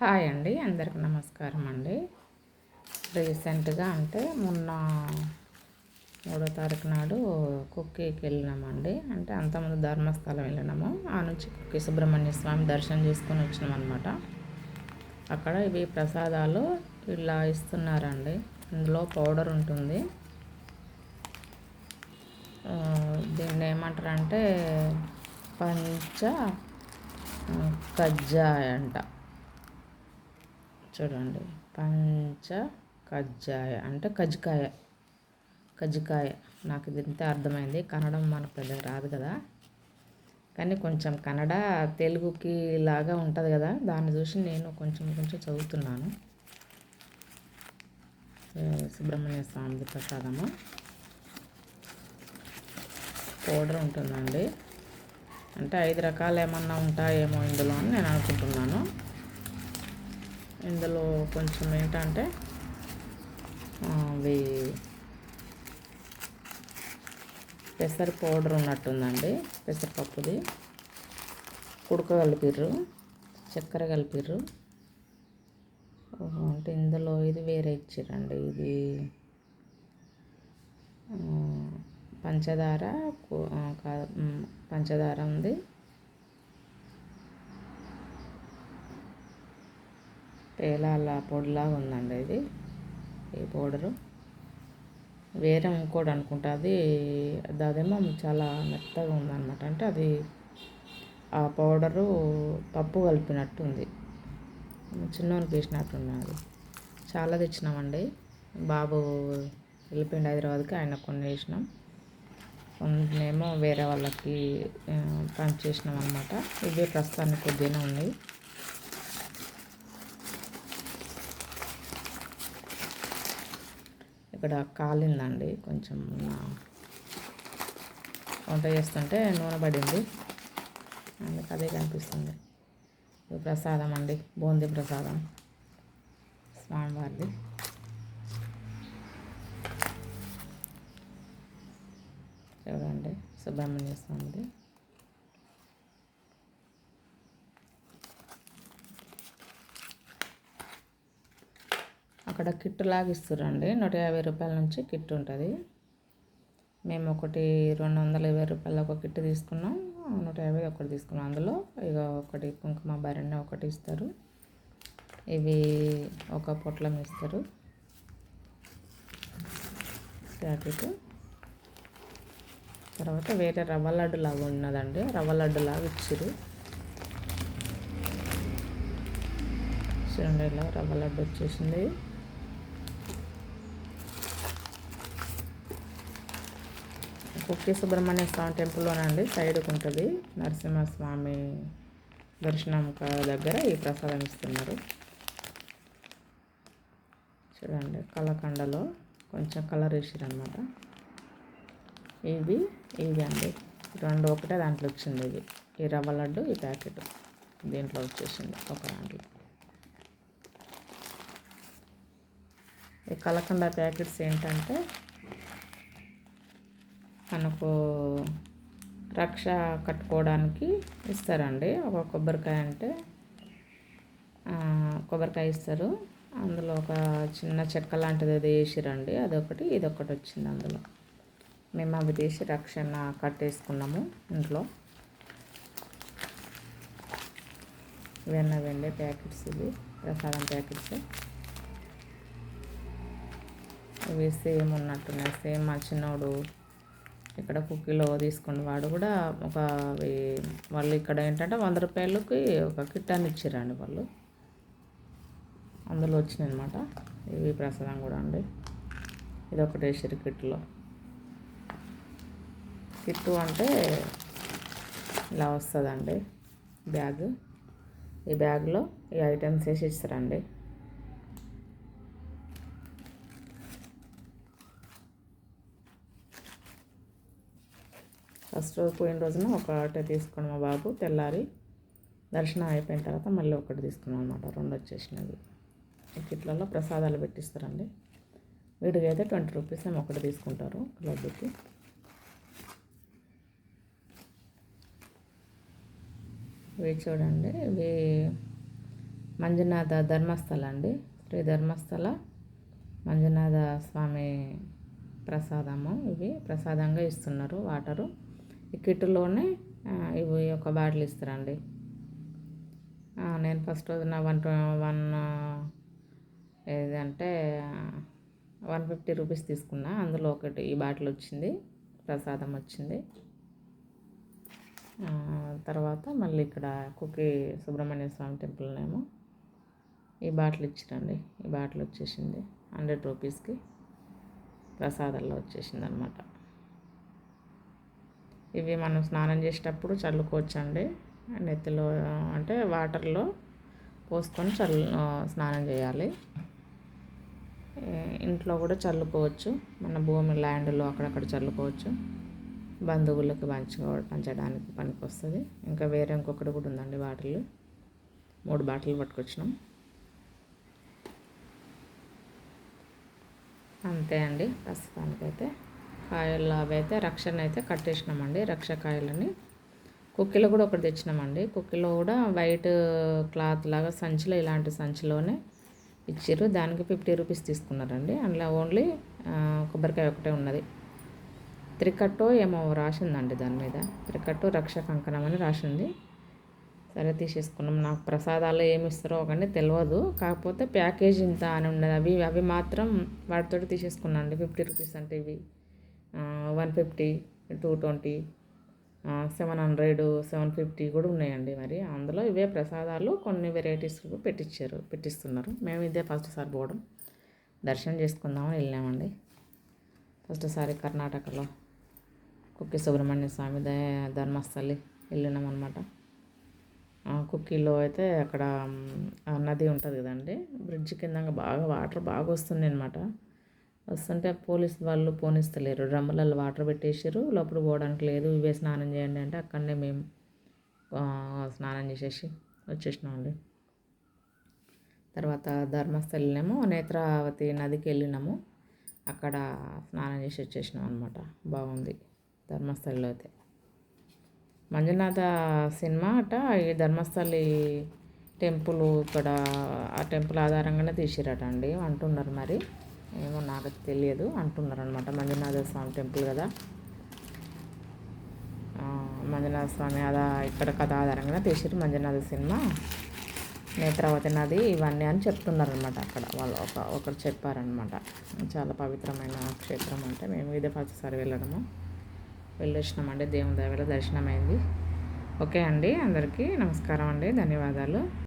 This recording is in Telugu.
హాయ్ అండి, అందరికి నమస్కారం అండి. రీసెంట్గా అంటే మొన్న 3వ తారీఖు నాడు కుక్కీకి వెళ్ళినామండి. అంటే అంతకుముందు ధర్మస్థలం వెళ్ళినాము. ఆ నుంచి కుక్కి సుబ్రహ్మణ్య స్వామి దర్శనం చేసుకొని వచ్చినాం అనమాట. అక్కడ ఇవి ప్రసాదాలు ఇలా ఇస్తున్నారండి. ఇందులో పౌడర్ ఉంటుంది. దీన్ని ఏమంటారంటే పంచ కజ్జాయ అంట. చూడండి, పంచ కజ్జాయ అంటే కజ్జికాయ. నాకు ఇది ఇంత అర్థమైంది. కన్నడం మనకు పెద్దగా రాదు కదా, కానీ కొంచెం కన్నడ తెలుగుకి లాగా ఉంటుంది కదా, దాన్ని చూసి నేను కొంచెం చదువుతున్నాను. సుబ్రహ్మణ్య స్వామి ప్రసాదము పౌడర్ ఉంటుందండి. అంటే 5 రకాలు ఏమన్నా ఉంటాయేమో ఇందులో అని నేను అనుకుంటున్నాను. ఇందులో కొంచెం ఏంటంటే అవి పెసర పౌడర్ ఉన్నట్టుందండి. పెసరపప్పుది కుడక కలిపిర్రు, చక్కెర కలిపిర్రు. అంటే ఇందులో ఇది వేరే ఇచ్చిరండి. ఇది పంచదార పంచదార ఉంది. పేలాల పొడిలాగా ఉందండి ఇది. ఈ పౌడరు వేరే ఇంకోటి అనుకుంటా. అదేమో చాలా మెత్తగా ఉందన్నమాట. అంటే అది ఆ పౌడరు పప్పు కలిపినట్టు ఉంది. చిన్నోనికి వేసినట్టున్నది. చాలా తెచ్చినామండి. బాబు వెళ్ళిపోయింది హైదరాబాద్కి, ఆయన కొన్ని వేసినాం, కొన్నేమో వేరే వాళ్ళకి పంచేసినాం అనమాట. ఇవే ప్రస్తుతానికి కొద్దిగానే ఉన్నాయి. ఇక్కడ కాలిందండి కొంచెం. వంట చేస్తుంటే నూనె పడింది, అందుకు అదే కనిపిస్తుంది. ఇది ప్రసాదం అండి, బూందీ ప్రసాదం స్వామివారిది. చూడండి, సుబ్రహ్మణ్య స్వామిది. అక్కడ కిట్టు లాగా ఇస్తుర్రండి. 150 రూపాయల నుంచి కిట్ ఉంటుంది. మేము 220 రూపాయల ఒక కిట్ తీసుకున్నాం, 150 ఒకటి తీసుకున్నాం. అందులో ఇక ఒకటి కుంకుమ భరణి ఒకటి ఇస్తారు. ఇవి ఒక పొట్లం ఇస్తారు ప్యాకెట్. తర్వాత వేరే రవ్వ లడ్డు లాగా ఉన్నదండి, రవ్వ లడ్డు లాగా ఇచ్చారు. చూడండి, ఇలా రవ్వ లడ్డు వచ్చేసింది. కుక్కి సుబ్రహ్మణ్య స్వామి టెంపుల్లోనండి, సైడ్కి ఉంటుంది. నరసింహస్వామి దర్శనం దగ్గర ఈ ప్రసాదం ఇస్తున్నారు. చూడండి, కలకండలో కొంచెం కలర్ వేసారనమాట. ఇవి అండి, 2 ఒకటే దాంట్లో వచ్చింది. ఇది ఈ రవ్వ లడ్డు, ఈ ప్యాకెట్ దీంట్లో వచ్చేసింది ఒక దాంట్లో. ఈ కలకండ ప్యాకెట్స్ ఏంటంటే మనకు రక్ష కట్టుకోవడానికి ఇస్తారండి. ఒక కొబ్బరికాయ ఇస్తారు. అందులో ఒక చిన్న చెక్క లాంటిది అది వేసిరండి. అదొకటి ఇదొకటి వచ్చింది అందులో. మేము అవి తీసి రక్షణ కట్టేసుకున్నాము ఇంట్లో. వెన్న వెండే ప్యాకెట్స్, ఇవి ప్రసాదం ప్యాకెట్స్. ఇవి సేమ్ ఉన్నట్టున్నాయి. సేమ్ మా చిన్నోడు ఇక్కడ కుక్కీలో తీసుకుని వాడు కూడా వాళ్ళు ఇక్కడ ఏంటంటే 100 రూపాయలకి ఒక కిట్ అని ఇచ్చారండి వాళ్ళు. అందులో వచ్చినాయి అనమాట. ఇవి ప్రసాదం కూడా అండి. ఇది ఒకటి వేసారు కిట్లో. కిట్టు అంటే ఇలా వస్తుందండి బ్యాగ్. ఈ బ్యాగ్లో ఈ ఐటమ్స్ వేసి ఇస్తారండి. ఫస్ట్ రోజు పోయిన రోజున ఒకటే తీసుకున్నాం మా బాబు. తెల్లారి దర్శనం అయిపోయిన తర్వాత మళ్ళీ ఒకటి తీసుకున్నాం అనమాట. 2 వచ్చేసినవి. ఈ కిట్లలో ప్రసాదాలు పెట్టిస్తారండి. వీడికి అయితే 20 రూపీస్ ఏమో ఒకటి తీసుకుంటారు లడ్డుకి. ఇవి చూడండి, ఇవి మంజునాథ ధర్మస్థల అండి. శ్రీ ధర్మస్థల మంజునాథ స్వామి ప్రసాదము. ఇవి ప్రసాదంగా ఇస్తున్నారు వాటరు. ఈ కిట్టులోనే ఇవి ఒక బాటిల్ ఇస్తారండి. నేను ఫస్ట్ రోజున వన్ ఏదంటే 150 రూపీస్ తీసుకున్నా. అందులో ఒకటి ఈ బాటిల్ వచ్చింది, ప్రసాదం వచ్చింది. తర్వాత మళ్ళీ ఇక్కడ కుక్కి సుబ్రహ్మణ్య స్వామి టెంపుల్నేమో ఈ బాటిల్ ఇచ్చిరండి. ఈ బాటిల్ వచ్చేసింది 100 రూపీస్కి ప్రసాదాల్లో వచ్చేసింది అనమాట. ఇవి మనం స్నానం చేసేటప్పుడు చల్లుకోవచ్చండి. నెత్తిలో అంటే వాటర్లో పోసుకొని స్నానం చేయాలి. ఇంట్లో కూడా చల్లుకోవచ్చు. మన భూమి ల్యాండ్లో అక్కడక్కడ చల్లుకోవచ్చు. బంధువులకు పంచడానికి పనికి వస్తుంది. ఇంకా వేరే ఇంకొకటి కూడా ఉందండి బాటిల్. 3 బాటిల్ పట్టుకొచ్చినాం. అంతే అండి. ప్రస్తుతానికైతే కాయలు అవి అయితే రక్షణ అయితే కట్టేసినామండి. రక్షకాయలని కుక్కిలో కూడా ఒకటి తెచ్చినామండి. కుక్కిలో కూడా వైట్ క్లాత్ లాగా సంచిలో, ఇలాంటి సంచిలోనే ఇచ్చారు. దానికి 50 రూపీస్ తీసుకున్నారండి. అందులో ఓన్లీ కొబ్బరికాయ ఒకటే ఉన్నది. త్రికట్టో ఏమో రాసిందండి దాని మీద. త్రికట్టు రక్ష కంకణం అని రాసింది. సరే తీసేసుకున్నాం. నాకు ప్రసాదాలు ఏమి ఇస్తారో ఒకటి తెలియదు. కాకపోతే ప్యాకేజ్ ఇంత అని ఉన్నది. అవి మాత్రం వాటితో తీసేసుకున్నాను అండి. 50 రూపీస్ అంటే ఇవి 150, 220, 700, 750 కూడా ఉన్నాయండి. మరి అందులో ఇవే ప్రసాదాలు కొన్ని వెరైటీస్ పెట్టిస్తున్నారు. మేము ఇదే ఫస్ట్ సారి పోవడం, దర్శనం చేసుకుందామని వెళ్ళామండి. ఫస్ట్ సారి కర్ణాటకలో కుక్కి సుబ్రహ్మణ్య స్వామి ధర్మస్థలి వెళ్ళినాం అనమాట. కుక్కీలో అయితే అక్కడ నది ఉంటుంది కదండి. బ్రిడ్జ్ కింద బాగా వాటర్ బాగా వస్తుంది అనమాట. వస్తుంటే పోలీసు వాళ్ళు పోనిస్తలేరు. డ్రమ్ములలో వాటర్ పెట్టేసారు. లోపల పోవడానికి లేదు. ఇవే స్నానం చేయండి అంటే అక్కడనే మేము స్నానం చేసేసి వచ్చేసినామండి. తర్వాత ధర్మస్థలినేమో నేత్రావతి నదికి వెళ్ళినాము. అక్కడ స్నానం చేసి వచ్చేసినాం అనమాట. బాగుంది ధర్మస్థలిలో అయితే. మంజునాథ సినిమా అట ఈ ధర్మస్థలి టెంపుల్ ఇక్కడ ఆ టెంపుల్ ఆధారంగానే తీసిరట అండి అంటున్నారు. మరి ఏమో నాకు తెలియదు అంటున్నారు అనమాట. మంజునాథ స్వామి టెంపుల్ కదా, మంజునాథ స్వామి ఇక్కడ కథ ఆధారంగానే తీసిరు మంజునాథ సినిమా. నేత్రావతి నది ఇవన్నీ అని చెప్తున్నారు అనమాట. అక్కడ వాళ్ళు ఒకరు చెప్పారనమాట. చాలా పవిత్రమైన క్షేత్రం అంటే మేము ఇదే ఫస్ట్ సారి వెళ్ళొచ్చినామండి. దేవుని దయ వల్ల దర్శనం అయింది. ఓకే అండి. అందరికీ నమస్కారం అండి. ధన్యవాదాలు.